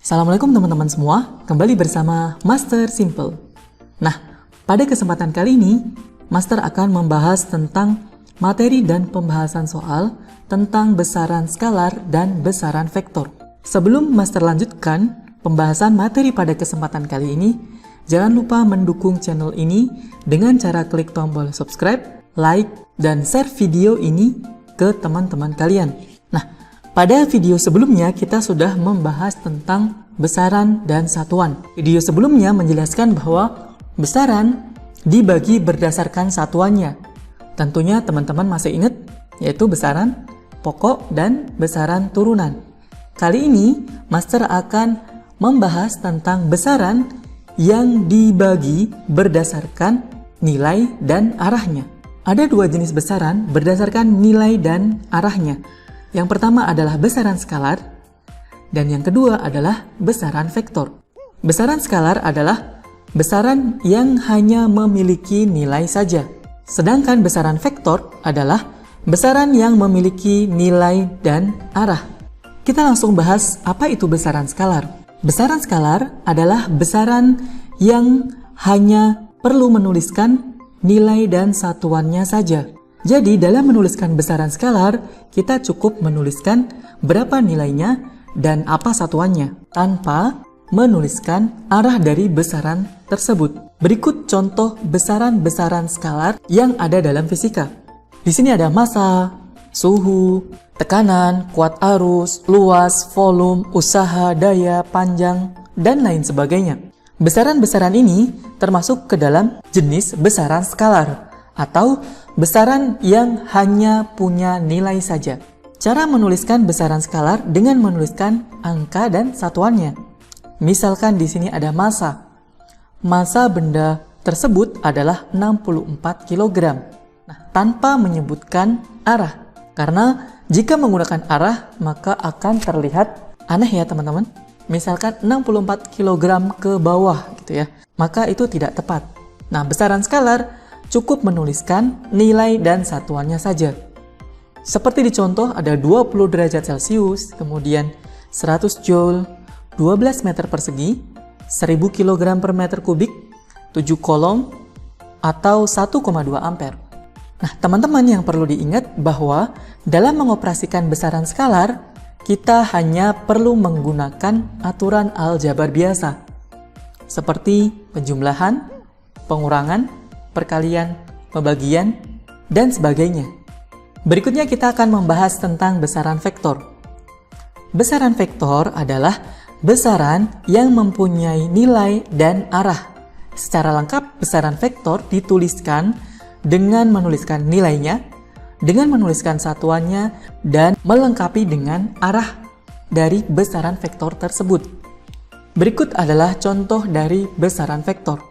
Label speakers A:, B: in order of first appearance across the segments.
A: Assalamualaikum teman-teman semua, kembali bersama Master Simple. Nah, pada kesempatan kali ini, Master akan membahas tentang materi dan pembahasan soal tentang besaran skalar dan besaran vektor. Sebelum Master lanjutkan pembahasan materi pada kesempatan kali ini, jangan lupa mendukung channel ini dengan cara klik tombol subscribe, like, dan share video ini ke teman-teman kalian. Nah, pada video sebelumnya kita sudah membahas tentang besaran dan satuan. Video sebelumnya menjelaskan bahwa besaran dibagi berdasarkan satuannya. Tentunya teman-teman masih ingat, yaitu besaran pokok dan besaran turunan. Kali ini Master akan membahas tentang besaran yang dibagi berdasarkan nilai dan arahnya. Ada dua jenis besaran berdasarkan nilai dan arahnya. Yang pertama adalah besaran skalar, dan yang kedua adalah besaran vektor. Besaran skalar adalah besaran yang hanya memiliki nilai saja. Sedangkan besaran vektor adalah besaran yang memiliki nilai dan arah. Kita langsung bahas apa itu besaran skalar. Besaran skalar adalah besaran yang hanya perlu menuliskan nilai dan satuannya saja. Jadi dalam menuliskan besaran skalar, kita cukup menuliskan berapa nilainya dan apa satuannya, tanpa menuliskan arah dari besaran tersebut. Berikut contoh besaran-besaran skalar yang ada dalam fisika. Di sini ada massa, suhu, tekanan, kuat arus, luas, volume, usaha, daya, panjang, dan lain sebagainya. Besaran-besaran ini termasuk ke dalam jenis besaran skalar, atau besaran yang hanya punya nilai saja. Cara menuliskan besaran skalar dengan menuliskan angka dan satuannya. Misalkan di sini ada massa. Massa benda tersebut adalah 64 kg. Nah, tanpa menyebutkan arah. Karena jika menggunakan arah, maka akan terlihat aneh ya teman-teman. Misalkan 64 kg ke bawah gitu ya. Maka itu tidak tepat. Nah, besaran skalar cukup menuliskan nilai dan satuannya saja. Seperti di contoh ada 20 derajat Celcius, kemudian 100 Joule, 12 meter persegi, 1000 kg per meter kubik, 7 kolom, atau 1,2 ampere. Nah, teman-teman yang perlu diingat bahwa dalam mengoperasikan besaran skalar, kita hanya perlu menggunakan aturan aljabar biasa, seperti penjumlahan, pengurangan, perkalian, pembagian, dan sebagainya. Berikutnya kita akan membahas tentang besaran vektor. Besaran vektor adalah besaran yang mempunyai nilai dan arah. Secara lengkap, besaran vektor dituliskan dengan menuliskan nilainya, dengan menuliskan satuannya, dan melengkapi dengan arah dari besaran vektor tersebut. Berikut adalah contoh dari besaran vektor.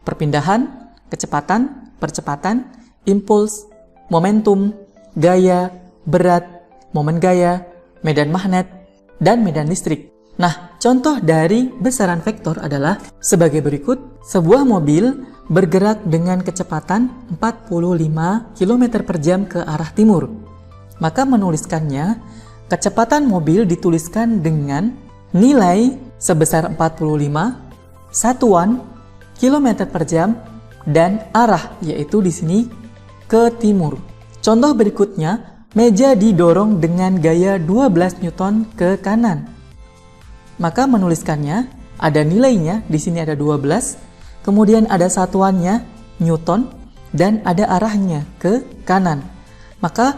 A: Perpindahan, kecepatan, percepatan, impuls, momentum, gaya, berat, momen gaya, medan magnet, dan medan listrik. Nah, contoh dari besaran vektor adalah sebagai berikut. Sebuah mobil bergerak dengan kecepatan 45 km per jam ke arah timur. Maka menuliskannya, kecepatan mobil dituliskan dengan nilai sebesar 45, satuan, kilometer per jam, dan arah, yaitu di sini ke timur. Contoh berikutnya, meja didorong dengan gaya 12 Newton ke kanan. Maka menuliskannya, ada nilainya, di sini ada 12, kemudian ada satuannya, Newton, dan ada arahnya ke kanan. Maka,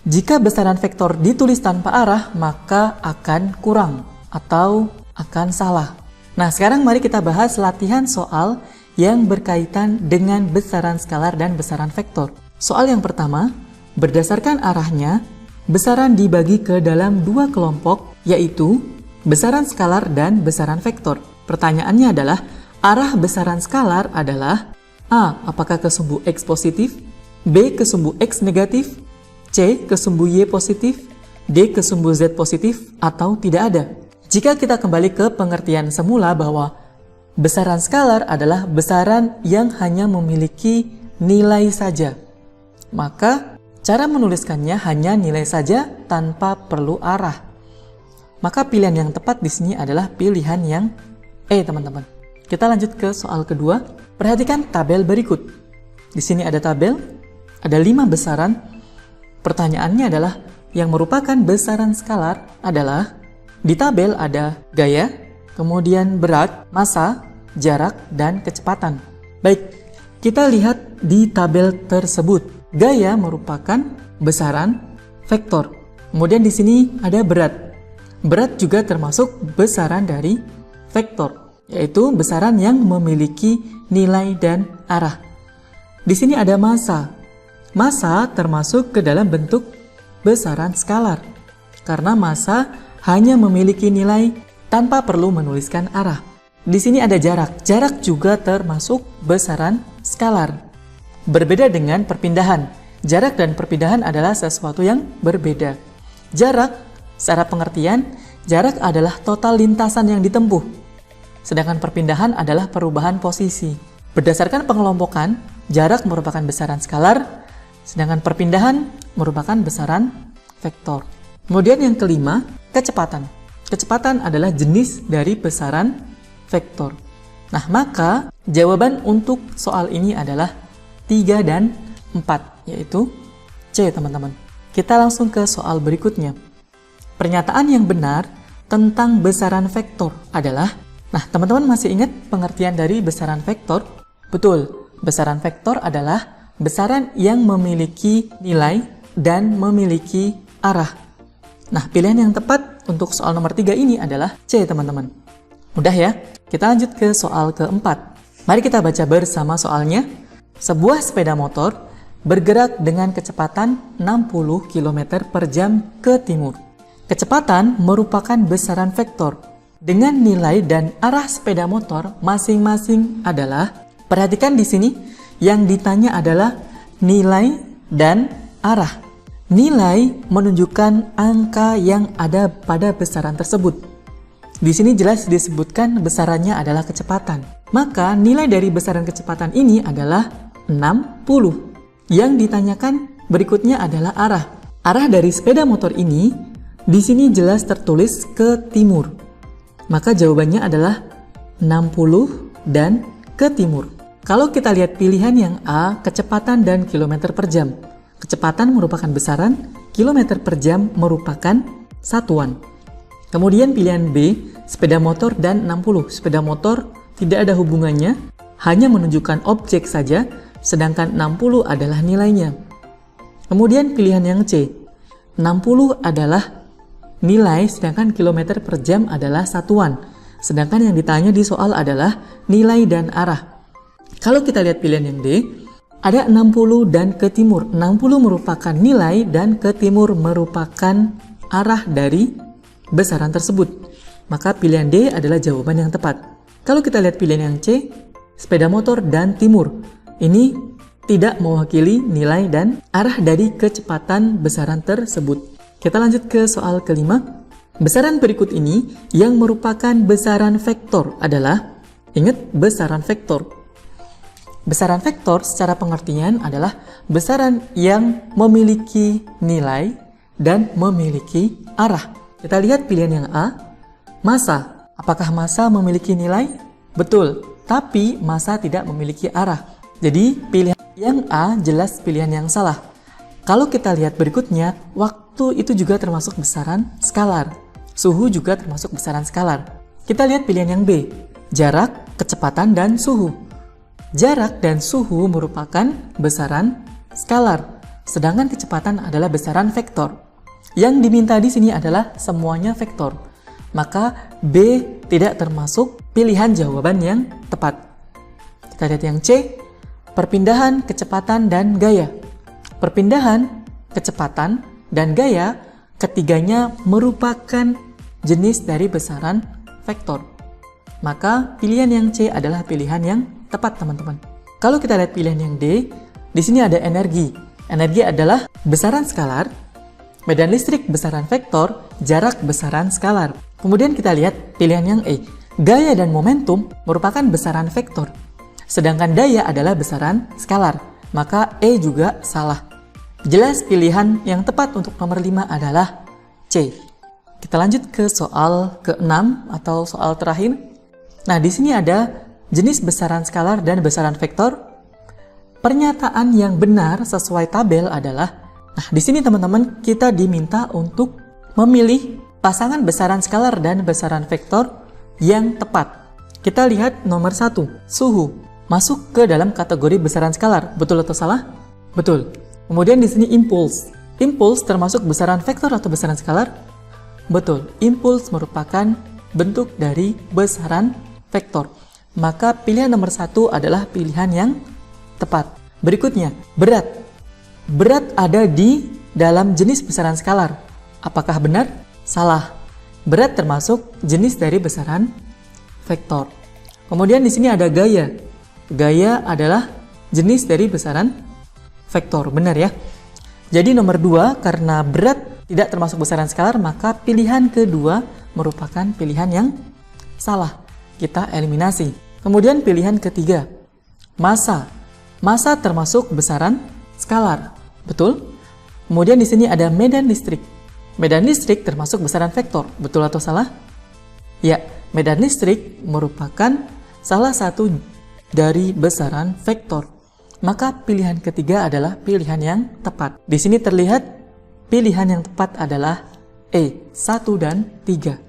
A: jika besaran vektor ditulis tanpa arah, maka akan kurang atau akan salah. Nah, sekarang mari kita bahas latihan soal yang berkaitan dengan besaran skalar dan besaran vektor. Soal yang pertama, berdasarkan arahnya, besaran dibagi ke dalam dua kelompok, yaitu besaran skalar dan besaran vektor. Pertanyaannya adalah, arah besaran skalar adalah A. Apakah ke sumbu X positif, B. ke sumbu X negatif, C. ke sumbu Y positif, D. ke sumbu Z positif, atau tidak ada. Jika kita kembali ke pengertian semula bahwa besaran skalar adalah besaran yang hanya memiliki nilai saja, maka cara menuliskannya hanya nilai saja tanpa perlu arah. Maka pilihan yang tepat di sini adalah pilihan yang E, teman-teman. Kita lanjut ke soal kedua. Perhatikan tabel berikut. Di sini ada tabel, ada 5 besaran. Pertanyaannya adalah yang merupakan besaran skalar adalah di tabel ada gaya, kemudian berat, massa, jarak, dan kecepatan. Baik, kita lihat di tabel tersebut. Gaya merupakan besaran vektor. Kemudian di sini ada berat. Berat juga termasuk besaran dari vektor, yaitu besaran yang memiliki nilai dan arah. Di sini ada massa. Massa termasuk ke dalam bentuk besaran skalar, karena massa hanya memiliki nilai tanpa perlu menuliskan arah. Di sini ada jarak. Jarak juga termasuk besaran skalar. Berbeda dengan perpindahan. Jarak dan perpindahan adalah sesuatu yang berbeda. Jarak, secara pengertian, jarak adalah total lintasan yang ditempuh. Sedangkan perpindahan adalah perubahan posisi. Berdasarkan pengelompokan, jarak merupakan besaran skalar, sedangkan perpindahan merupakan besaran vektor. Kemudian yang kelima, kecepatan. Kecepatan adalah jenis dari besaran vektor. Nah, maka jawaban untuk soal ini adalah 3 dan 4, yaitu C, teman-teman. Kita langsung ke soal berikutnya. Pernyataan yang benar tentang besaran vektor adalah, nah, teman-teman masih ingat pengertian dari besaran vektor? Betul, besaran vektor adalah besaran yang memiliki nilai dan memiliki arah. Nah, pilihan yang tepat untuk soal nomor 3 ini adalah C, teman-teman. Mudah ya? Kita lanjut ke soal keempat. Mari kita baca bersama soalnya. Sebuah sepeda motor bergerak dengan kecepatan 60 km per jam ke timur. Kecepatan merupakan besaran vektor dengan nilai dan arah sepeda motor masing-masing adalah, perhatikan di sini, yang ditanya adalah nilai dan arah. Nilai menunjukkan angka yang ada pada besaran tersebut. Di sini jelas disebutkan besarannya adalah kecepatan. Maka nilai dari besaran kecepatan ini adalah 60. Yang ditanyakan berikutnya adalah arah. Arah dari sepeda motor ini di sini jelas tertulis ke timur. Maka jawabannya adalah 60 dan ke timur. Kalau kita lihat pilihan yang A, kecepatan dan kilometer per jam. Kecepatan merupakan besaran, kilometer per jam merupakan satuan. Kemudian pilihan B, sepeda motor dan 60. Sepeda motor tidak ada hubungannya, hanya menunjukkan objek saja, sedangkan 60 adalah nilainya. Kemudian pilihan yang C, 60 adalah nilai, sedangkan kilometer per jam adalah satuan. Sedangkan yang ditanya di soal adalah nilai dan arah. Kalau kita lihat pilihan yang D, ada 60 dan ke timur. 60 merupakan nilai dan ke timur merupakan arah dari besaran tersebut. Maka pilihan D adalah jawaban yang tepat. Kalau kita lihat pilihan yang C, sepeda motor dan timur. Ini tidak mewakili nilai dan arah dari kecepatan besaran tersebut. Kita lanjut ke soal kelima. Besaran berikut ini yang merupakan besaran vektor adalah, ingat besaran vektor. Besaran vektor secara pengertian adalah besaran yang memiliki nilai dan memiliki arah. Kita lihat pilihan yang A, massa. Apakah massa memiliki nilai? Betul, tapi massa tidak memiliki arah. Jadi pilihan yang A jelas pilihan yang salah. Kalau kita lihat berikutnya, waktu itu juga termasuk besaran skalar. Suhu juga termasuk besaran skalar. Kita lihat pilihan yang B, jarak, kecepatan, dan suhu. Jarak dan suhu merupakan besaran skalar, sedangkan kecepatan adalah besaran vektor. Yang diminta di sini adalah semuanya vektor. Maka B tidak termasuk pilihan jawaban yang tepat. Kita lihat yang C, perpindahan, kecepatan, dan gaya. Perpindahan, kecepatan, dan gaya ketiganya merupakan jenis dari besaran vektor. Maka pilihan yang C adalah pilihan yang tepat, teman-teman. Kalau kita lihat pilihan yang D, di sini ada energi. Energi adalah besaran skalar, medan listrik besaran vektor, jarak besaran skalar. Kemudian kita lihat pilihan yang E, gaya dan momentum merupakan besaran vektor, sedangkan daya adalah besaran skalar. Maka E juga salah. Jelas pilihan yang tepat untuk nomor 5 adalah C. Kita lanjut ke soal ke-6 atau soal terakhir. Nah, di sini ada jenis besaran skalar dan besaran vektor. Pernyataan yang benar sesuai tabel adalah, nah di sini teman-teman kita diminta untuk memilih pasangan besaran skalar dan besaran vektor yang tepat. Kita lihat nomor 1, suhu masuk ke dalam kategori besaran skalar. Betul atau salah? Betul. Kemudian di sini impuls. Impuls termasuk besaran vektor atau besaran skalar? Betul. Impuls merupakan bentuk dari besaran vektor. Maka pilihan nomor 1 adalah pilihan yang tepat. Berikutnya, berat. Berat ada di dalam jenis besaran skalar. Apakah benar? Salah. Berat termasuk jenis dari besaran vektor. Kemudian di sini ada gaya. Gaya adalah jenis dari besaran vektor. Benar ya? Jadi nomor 2, karena berat tidak termasuk besaran skalar, maka pilihan kedua merupakan pilihan yang salah. Kita eliminasi. Kemudian pilihan ketiga, massa. Massa termasuk besaran skalar. Betul? Kemudian di sini ada medan listrik. Medan listrik termasuk besaran vektor. Betul atau salah? Ya, medan listrik merupakan salah satu dari besaran vektor. Maka pilihan ketiga adalah pilihan yang tepat. Di sini terlihat pilihan yang tepat adalah E, 1 dan 3.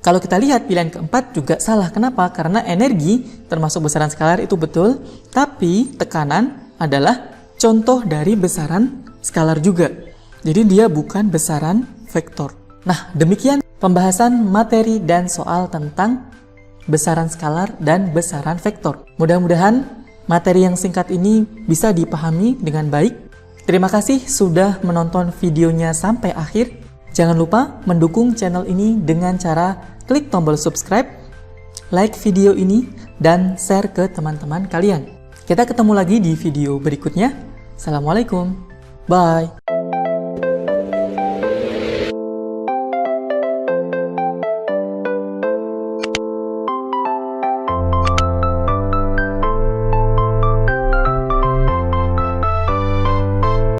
A: Kalau kita lihat pilihan keempat juga salah. Kenapa? Karena energi termasuk besaran skalar itu betul, tapi tekanan adalah contoh dari besaran skalar juga. Jadi dia bukan besaran vektor. Nah, demikian pembahasan materi dan soal tentang besaran skalar dan besaran vektor. Mudah-mudahan materi yang singkat ini bisa dipahami dengan baik. Terima kasih sudah menonton videonya sampai akhir. Jangan lupa mendukung channel ini dengan cara klik tombol subscribe, like video ini, dan share ke teman-teman kalian. Kita ketemu lagi di video berikutnya. Assalamualaikum. Bye.